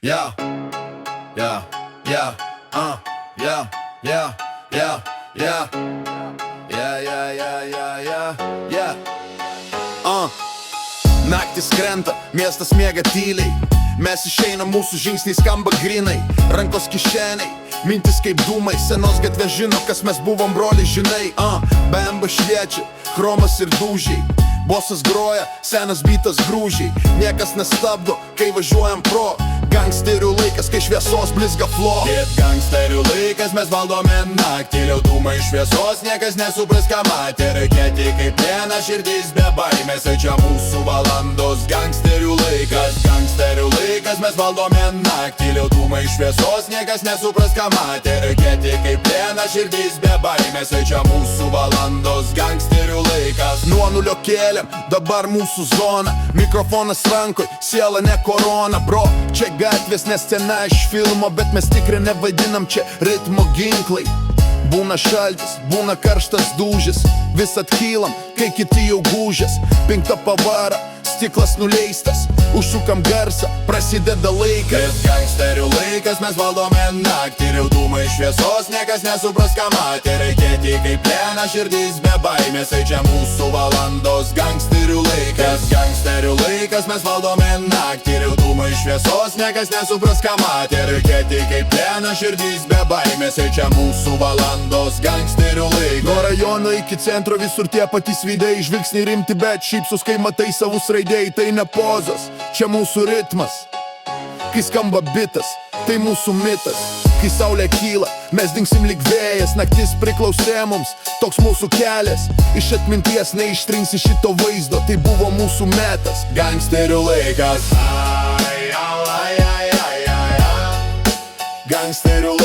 Yeah, yeah, yeah, yeah, yeah, yeah, yeah, yeah, yeah, yeah, yeah, yeah, Naktis krenta, miestas miega tyliai. Mes išeinam, mūsų žingsniai skamba grinai. Rankos kišeniai, mintis kaip dūmai. Senos gatvės žino, kas mes buvom broliai, žinai. Bemba šviečia, chromas ir dūžiai. Bosas groja, senas bytas grūžiai. Niekas nestabdo, kai važiuojam pro. Gangsterių laikas, kai šviesos blizga flo. Kit gangsterių laikas, mes valdome naktį. Liaudumai šviesos, niekas nesupras, ką matė. Raketė kaip plėna, širdis be baimės. Tai čia mūsų valandos, gangsterių laikas. Gangsterių laikas, mes valdome naktį. Liaudumai šviesos, niekas nesupras, ką matė. Raketė kaip plėna, širdis be baimės. Tai čia mūsų valandos, gangsterių laikas. Nuo nulio kėlėm, dabar mūsų zona. Mikrofonas rankoj, siela ne korona, bro. Čia gatvės, ne scena iš filmo, bet mes tikrai nevadinam čia ritmo ginklai. Būna šaltis, būna karštas dūžis. Vis atkylam, kai kiti jau gūžės. Pinkta pavara, stiklas nuleistas. Užsukam garsą, prasideda laikas. Vis gangsterių laikas, mes valdome naktį. Liaudumai šviesos, niekas nesupras, ką matė. Raketė kaip plėna, širdis be baimės. Tai čia mūsų valandos, gangsterių laikas. Gangsterių laikas, mes valdome naktį. Liaudumai šviesos, niekas nesupras, ką matė. Raketė kaip plėna, širdis be baimės. Tai čia mūsų valandos, gangsterių laikas. Nuo rajono iki centro visur tie patys veidai. Žvilgsniai rimti, bet šypsus, kai matai savus raidėjai. Tai ne pozos, čia mūsų ritmas. Kai skamba bitas, tai mūsų mitas. Kai saulė kyla, mes dingsim lyg vėjas. Naktis priklausė mums, toks mūsų kelias. Iš atminties neištrinsi šito vaizdo. Tai buvo mūsų metas, gangsterių laikas. Gangsterių